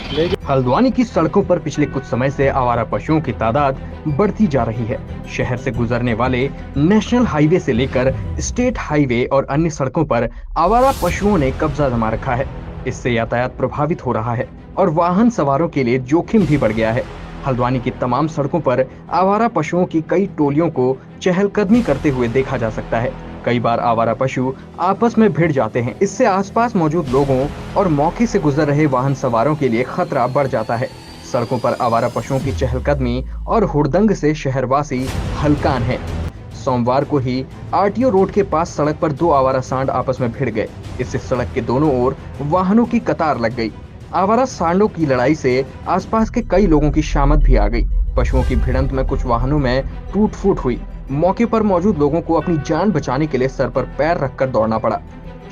हल्द्वानी की सड़कों पर पिछले कुछ समय से आवारा पशुओं की तादाद बढ़ती जा रही है। शहर से गुजरने वाले नेशनल हाईवे से लेकर स्टेट हाईवे और अन्य सड़कों पर आवारा पशुओं ने कब्जा जमा रखा है। इससे यातायात प्रभावित हो रहा है और वाहन सवारों के लिए जोखिम भी बढ़ गया है। हल्द्वानी की तमाम सड़कों पर आवारा पशुओं की कई टोलियों को चहलकदमी करते हुए देखा जा सकता है। कई बार आवारा पशु आपस में भिड़ जाते हैं। इससे आसपास मौजूद लोगों और मौके से गुजर रहे वाहन सवारों के लिए खतरा बढ़ जाता है। सड़कों पर आवारा पशुओं की चहलकदमी और हुड़दंग से शहरवासी हलकान हैं। सोमवार को ही आरटीओ रोड के पास सड़क पर दो आवारा सांड आपस में भिड़ गए। इससे सड़क के दोनों ओर वाहनों की कतार लग गई। आवारा सांडों की लड़ाई से आसपास के कई लोगों की शामत भी आ गई। पशुओं की भिड़ंत में कुछ वाहनों में टूट फूट हुई। मौके पर मौजूद लोगों को अपनी जान बचाने के लिए सर पर पैर रखकर दौड़ना पड़ा।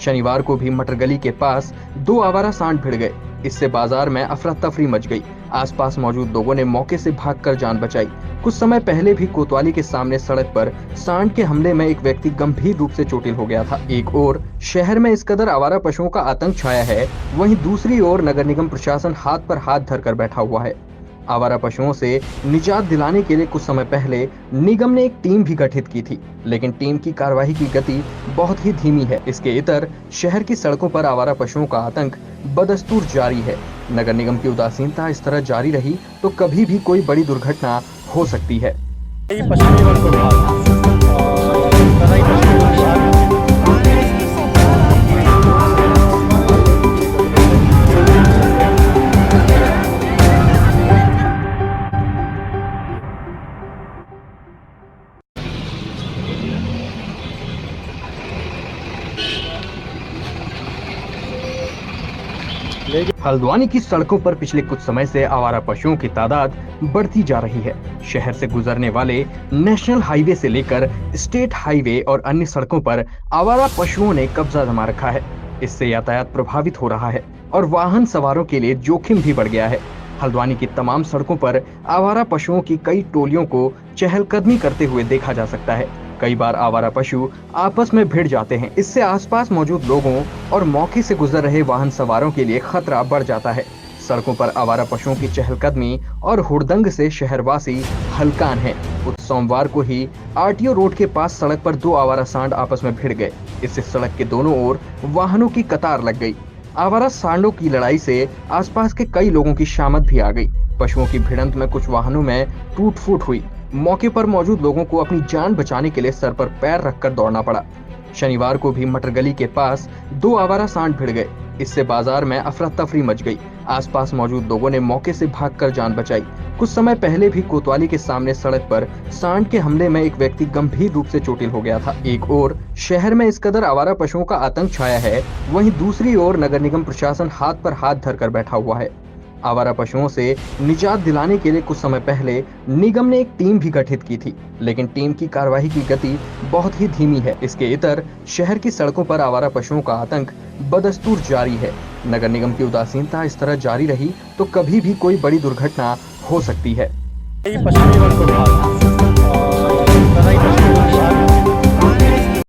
शनिवार को भी मटर गली के पास दो आवारा सांड भिड़ गए। इससे बाजार में अफरा तफरी मच गई। आसपास मौजूद लोगों ने मौके से भागकर जान बचाई। कुछ समय पहले भी कोतवाली के सामने सड़क पर सांड के हमले में एक व्यक्ति गंभीर रूप से चोटिल हो गया था। एक ओर शहर में इस कदर आवारा पशुओं का आतंक छाया है, वहीं दूसरी ओर नगर निगम प्रशासन हाथ पर हाथ धरकर बैठा हुआ है। आवारा पशुओं से निजात दिलाने के लिए कुछ समय पहले निगम ने एक टीम भी गठित की थी, लेकिन टीम की कार्रवाई की गति बहुत ही धीमी है। इसके इतर शहर की सड़कों पर आवारा पशुओं का आतंक बदस्तूर जारी है। नगर निगम की उदासीनता इस तरह जारी रही तो कभी भी कोई बड़ी दुर्घटना हो सकती है। हल्द्वानी की सड़कों पर पिछले कुछ समय से आवारा पशुओं की तादाद बढ़ती जा रही है। शहर से गुजरने वाले नेशनल हाईवे से लेकर स्टेट हाईवे और अन्य सड़कों पर आवारा पशुओं ने कब्जा जमा रखा है। इससे यातायात प्रभावित हो रहा है और वाहन सवारों के लिए जोखिम भी बढ़ गया है। हल्द्वानी की तमाम सड़कों पर आवारा पशुओं की कई टोलियों को चहलकदमी करते हुए देखा जा सकता है। कई बार आवारा पशु आपस में भिड़ जाते हैं। इससे आसपास मौजूद लोगों और मौके से गुजर रहे वाहन सवारों के लिए खतरा बढ़ जाता है। सड़कों पर आवारा पशुओं की चहलकदमी और हुड़दंग से शहरवासी हलकान हैं। सोमवार को ही आरटीओ रोड के पास सड़क पर दो आवारा सांड आपस में भिड़ गए। इससे सड़क के दोनों ओर वाहनों की कतार लग गई। आवारा सांडों की लड़ाई से आसपास के कई लोगों की शामत भी आ गई। पशुओं की भिड़ंत में कुछ वाहनों में टूट फूट हुई। मौके पर मौजूद लोगों को अपनी जान बचाने के लिए सर पर पैर रखकर दौड़ना पड़ा। शनिवार को भी मटर गली के पास दो आवारा सांड भिड़ गए। इससे बाजार में अफरा तफरी मच गई। आसपास मौजूद लोगों ने मौके से भागकर जान बचाई। कुछ समय पहले भी कोतवाली के सामने सड़क पर सांड के हमले में एक व्यक्ति गंभीर रूप से चोटिल हो गया था। एक ओर शहर में इस कदर आवारा पशुओं का आतंक छाया है, वहीं दूसरी ओर नगर निगम प्रशासन हाथ पर हाथ धरकर बैठा हुआ है। आवारा पशुओं से निजात दिलाने के लिए कुछ समय पहले निगम ने एक टीम भी गठित की थी, लेकिन टीम की कार्रवाई की गति बहुत ही धीमी है। इसके इतर शहर की सड़कों पर आवारा पशुओं का आतंक बदस्तूर जारी है। नगर निगम की उदासीनता इस तरह जारी रही तो कभी भी कोई बड़ी दुर्घटना हो सकती है।